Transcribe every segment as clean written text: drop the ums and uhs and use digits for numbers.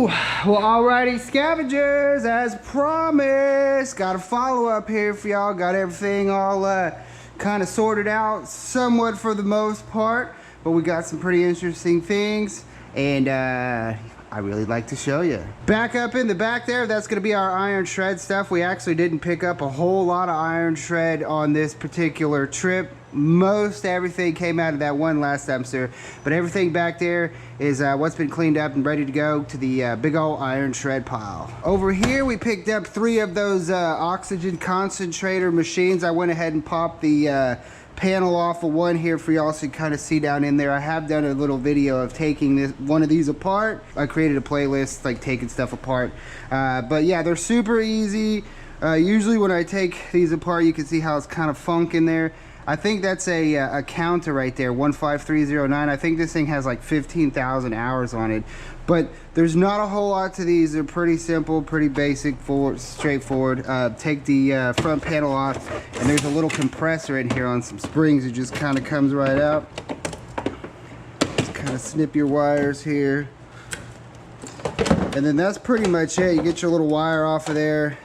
Well, alrighty, scavengers, as promised, got a follow-up here for y'all. Got everything all kind of sorted out somewhat for the most part, but we got some pretty interesting things, and I really like to show you. Back up in the back there, that's gonna be our iron shred stuff. We actually didn't pick up a whole lot of iron shred on this particular trip. Most everything came out of that one last dumpster, but everything back there is what's been cleaned up and ready to go to the big old iron shred pile. Over here we picked up 3 of those oxygen concentrator machines. I went ahead and popped the panel off of one here for y'all so you kind of see down in there. I have done a little video of taking one of these apart. I created a playlist like taking stuff apart, but yeah, they're super easy. Usually when I take these apart, you can see how it's kind of funk in there. I think that's a counter right there, 15309. I think this thing has like 15,000 hours on it, but there's not a whole lot to these. They're pretty simple, pretty basic, straightforward. Take the front panel off, and there's a little compressor in here on some springs. It just kind of comes right out. Just kind of snip your wires here, and then that's pretty much it. You get your little wire off of there.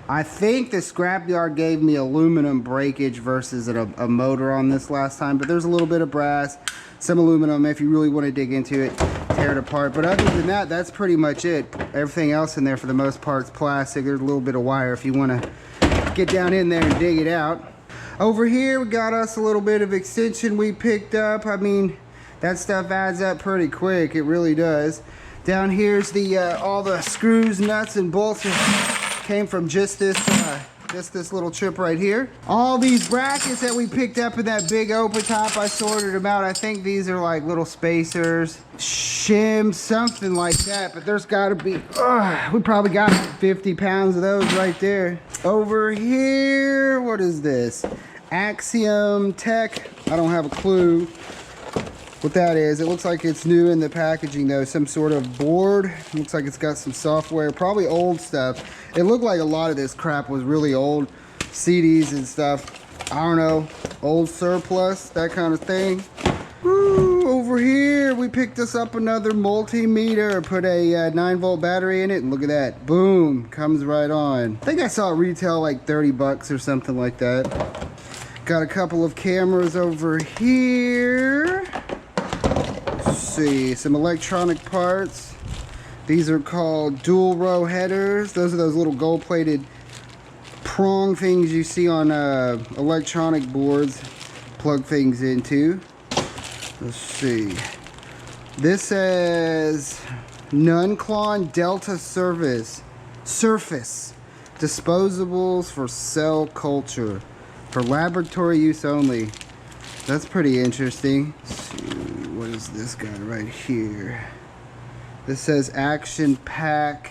I think the scrapyard gave me aluminum breakage versus a motor on this last time, but there's a little bit of brass, some aluminum if you really want to dig into it, tear it apart. But other than that, that's pretty much it. Everything else in there for the most part is plastic. There's a little bit of wire if you want to get down in there and dig it out. Over here we got us a little bit of extension we picked up. I mean, that stuff adds up pretty quick, it really does. Down here's the all the screws, nuts, and bolts came from just this little trip right here. All these brackets that we picked up in that big open top, I sorted them out. I think these are like little spacers, shims, something like that, but there's gotta be, we probably got 50 pounds of those right there. Over here, what is this? Axiom Tech, I don't have a clue what that is. It looks like it's new in the packaging though, some sort of board. Looks like it's got some software, probably old stuff. It looked like a lot of this crap was really old, CDs and stuff. I don't know, old surplus, that kind of thing. Woo, over here we picked us up another multimeter, put a 9-volt battery in it, and look at that, boom, comes right on. I think I saw it retail like 30 bucks or something like that. Got a couple of cameras over here. See, some electronic parts. These are called dual row headers. Those are those little gold plated prong things you see on electronic boards, plug things into. Let's see, this says Nunclon Delta surface disposables for cell culture for laboratory use only. That's pretty interesting. Let's see, what is this guy right here? This says Action Pack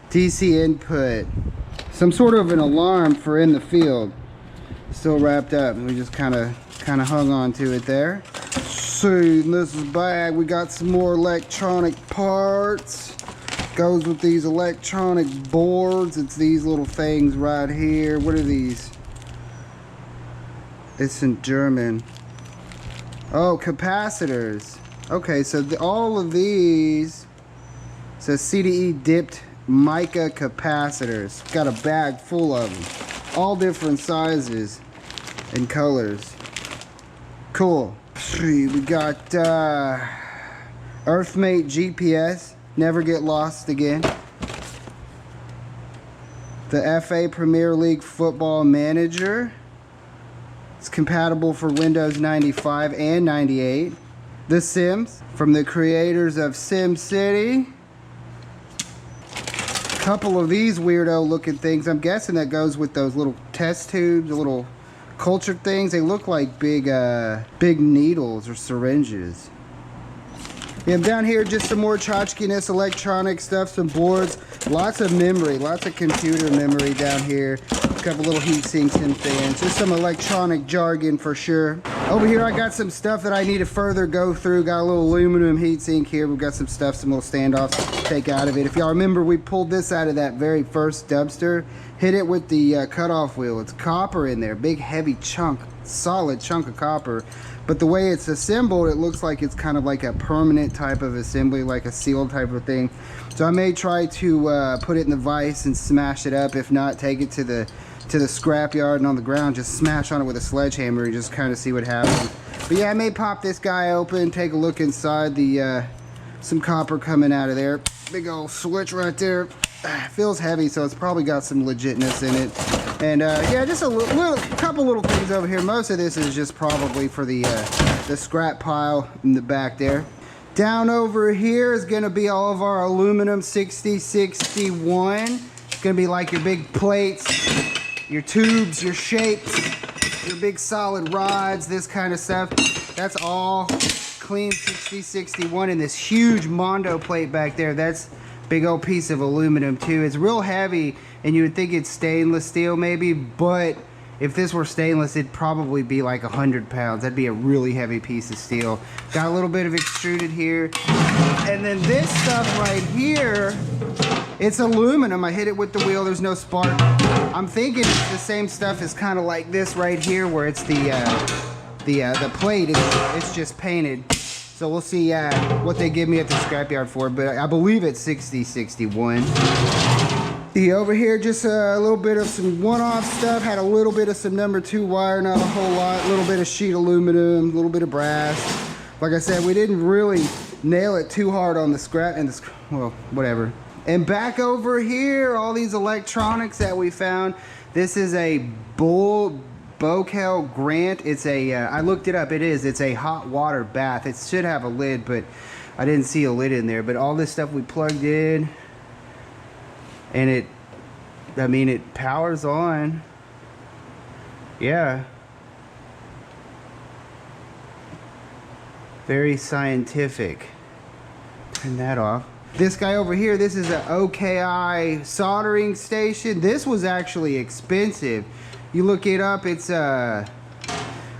DC input. Some sort of an alarm for in the field. Still wrapped up, and we just kind of hung on to it there. See, in this bag we got some more electronic parts. Goes with these electronic boards. It's these little things right here. What are these? It's in German. Oh, capacitors. Okay, so all of these says CDE dipped mica capacitors. Got a bag full of them, all different sizes and colors. Cool. We got Earthmate GPS, never get lost again. The FA Premier League Football Manager. It's compatible for Windows 95 and 98. The Sims, from the creators of SimCity. Couple of these weirdo looking things. I'm guessing that goes with those little test tubes, the little culture things. They look like big needles or syringes. Yeah, down here just some more tchotchkiness, electronic stuff, some boards, lots of memory, lots of computer memory down here. A couple little heat sinks and fans, just some electronic jargon for sure. Over here I got some stuff that I need to further go through. Got a little aluminum heat sink here. We've got some stuff, some little standoffs to take out of it. If y'all remember, we pulled this out of that very first dumpster, hit it with the cutoff wheel. It's copper in there, big heavy chunk, solid chunk of copper. but the way it's assembled, it looks like it's kind of like a permanent type of assembly, like a seal type of thing. So I may try to put it in the vise and smash it up. If not, take it to the scrap yard, and on the ground just smash on it with a sledgehammer and just kind of see what happens. But yeah, I may pop this guy open, take a look inside. The some copper coming out of there. Big old switch right there. Feels heavy, so it's probably got some legitness in it. And yeah, just a couple little things over here. Most of this is just probably for the scrap pile in the back there. Down over here is going to be all of our aluminum 6061. It's going to be like your big plates, your tubes, your shapes, your big solid rods, this kind of stuff. That's all clean 6061. And this huge Mondo plate back there, that's big old piece of aluminum too. It's real heavy, and you would think it's stainless steel maybe, but if this were stainless, it'd probably be like 100 pounds. That'd be a really heavy piece of steel. Got a little bit of extruded here. And then this stuff right here, it's aluminum. I hit it with the wheel, there's no spark. I'm thinking it's the same stuff as kind of like this right here, where it's the plate, it's just painted. So we'll see what they give me at the scrapyard for it, but I believe it's 6061. See, over here, just a little bit of some one-off stuff. Had a little bit of some #2 wire, not a whole lot. A little bit of sheet aluminum, a little bit of brass. Like I said, we didn't really nail it too hard on the scrap, and well, whatever. And back over here, all these electronics that we found. This is a Bocal Grant. It's a, I looked it up, it's a hot water bath. It should have a lid, but I didn't see a lid in there. But all this stuff we plugged in, and it powers on. Yeah. Very scientific. Turn that off. This guy over here, this is an OKI soldering station. This was actually expensive. You look it up, it's I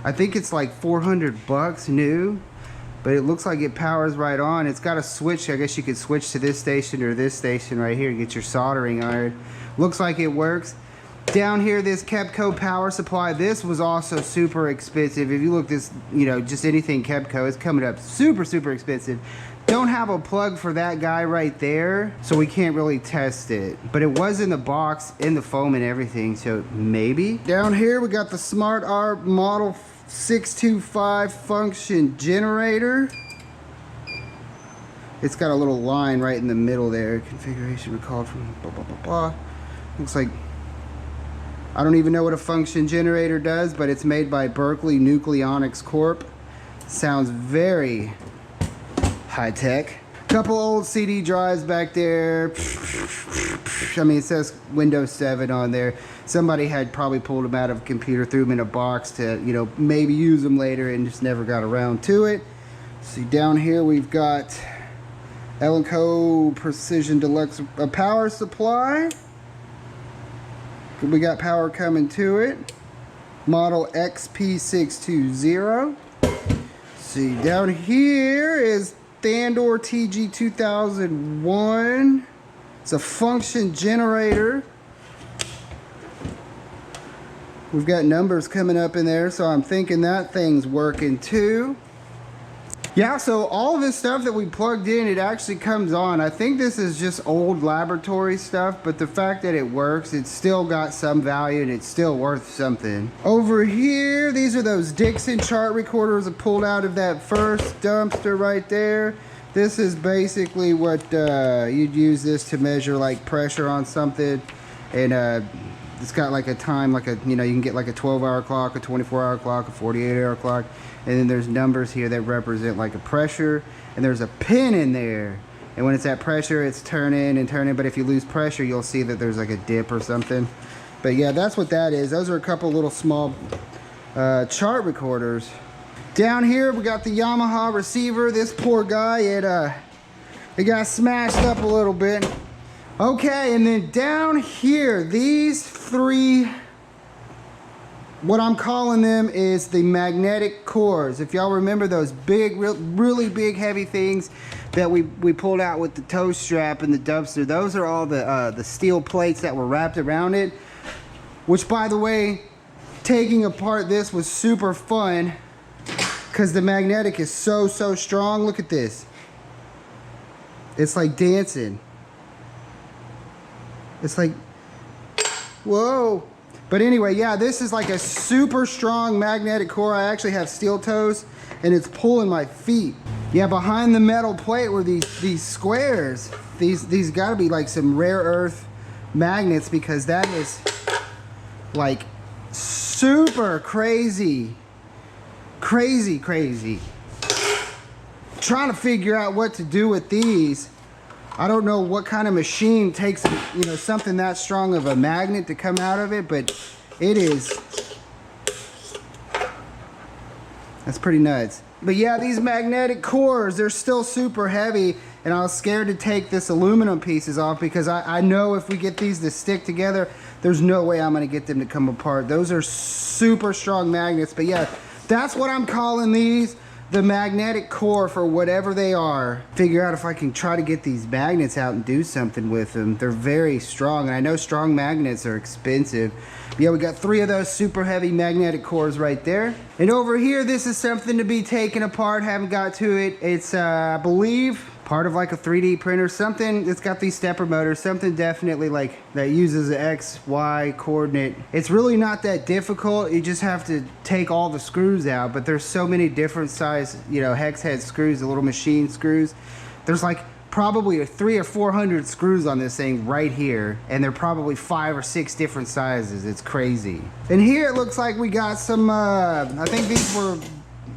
think it's like 400 bucks new, but it looks like it powers right on. It's got a switch. I guess you could switch to this station or this station right here to get your soldering iron. Looks like it works. Down here, this Kepco power supply, this was also super expensive. If you look this, you know, just anything Kepco, it's coming up super, super expensive. Don't have a plug for that guy right there, so we can't really test it. But it was in the box, in the foam and everything, so maybe. Down here, we got the Smart Art Model 625 function generator. It's got a little line right in the middle there. Configuration recalled from blah, blah, blah, blah. Looks like, I don't even know what a function generator does, but it's made by Berkeley Nucleonics Corp. Sounds very high-tech. Couple old CD drives back there. I mean, it says Windows 7 on there. Somebody had probably pulled them out of a computer, threw them in a box to, you know, maybe use them later, and just never got around to it. See, down here we've got L&Co Precision Deluxe power supply. We got power coming to it. Model XP620. See, down here is Thandor TG2001. It's a function generator. We've got numbers coming up in there, so I'm thinking that thing's working too. Yeah, so all of this stuff that we plugged in, it actually comes on. I think this is just old laboratory stuff, but the fact that it works, it's still got some value and it's still worth something. Over here, these are those Dixon chart recorders I pulled out of that first dumpster right there. This is basically what you'd use this to measure like pressure on something. And it's got like a time, like a, you know, you can get like a 12-hour clock, a 24-hour clock, a 48-hour clock. And then there's numbers here that represent like a pressure, and there's a pin in there. And when it's at pressure, it's turning and turning, but if you lose pressure, you'll see that there's like a dip or something. But yeah, that's what that is. Those are a couple little small chart recorders. Down here, we got the Yamaha receiver. This poor guy, it got smashed up a little bit. Okay, and then down here, these three, what I'm calling them is the magnetic cores. If y'all remember those big, really big, heavy things that we pulled out with the tow strap in the dumpster, those are all the steel plates that were wrapped around it. Which, by the way, taking apart this was super fun. because the magnetic is so strong. Look at this. It's like dancing. It's like, whoa. But anyway, yeah, this is like a super strong magnetic core. I actually have steel toes and it's pulling my feet. Yeah, behind the metal plate were these squares. These gotta be like some rare earth magnets, because that is like super crazy. Crazy. Trying to figure out what to do with these. I don't know what kind of machine takes, you know, something that strong of a magnet to come out of it, but it is. That's pretty nuts. But yeah, these magnetic cores, they're still super heavy, and I was scared to take this aluminum pieces off because I know if we get these to stick together, there's no way I'm gonna get them to come apart. Those are super strong magnets. But yeah, that's what I'm calling these. The magnetic core, for whatever they are. Figure out if I can try to get these magnets out and do something with them. They're very strong, and I know strong magnets are expensive. But yeah, we got 3 of those super heavy magnetic cores right there. And over here, this is something to be taken apart. Haven't got to it. It's, I believe, part of like a 3D printer. Something that's got these stepper motors. Something definitely like that uses an X, Y coordinate. It's really not that difficult. You just have to take all the screws out. But there's so many different size, you know, hex head screws, the little machine screws. There's like probably 300 or 400 screws on this thing right here, and they're probably 5 or 6 different sizes. It's crazy. And here it looks like we got some I think these were,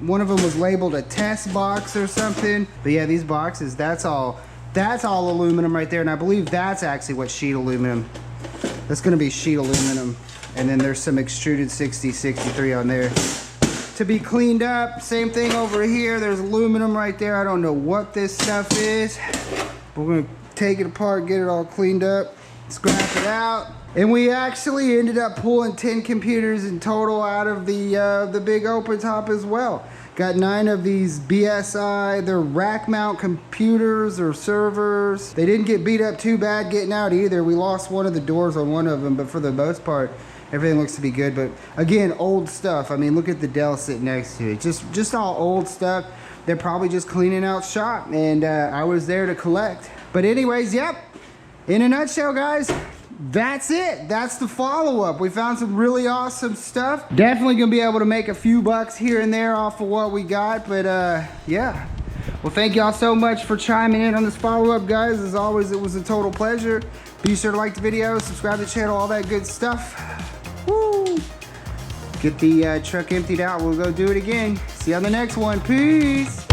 one of them was labeled a test box or something. But yeah, these boxes, that's all aluminum right there, and I believe that's actually what sheet aluminum. That's gonna be sheet aluminum. And then there's some extruded 6063 on there to be cleaned up. Same thing over here, there's aluminum right there. I don't know what this stuff is, but we're gonna take it apart, get it all cleaned up, scrap it out. And we actually ended up pulling 10 computers in total out of the big open top as well. Got 9 of these BSI, they're rack mount computers or servers. They didn't get beat up too bad getting out either. We lost one of the doors on one of them, but for the most part, everything looks to be good. But again, old stuff. I mean, look at the Dell sitting next to it. Just all old stuff. They're probably just cleaning out shop, and I was there to collect. But anyways, yep. In a nutshell, guys, that's it. That's the follow-up. We found some really awesome stuff. Definitely gonna be able to make a few bucks here and there off of what we got. But yeah. Well, thank y'all so much for chiming in on this follow-up, guys. As always, it was a total pleasure. Be sure to like the video, subscribe to the channel, all that good stuff. Woo! Get the truck emptied out. We'll go do it again. See you on the next one. Peace!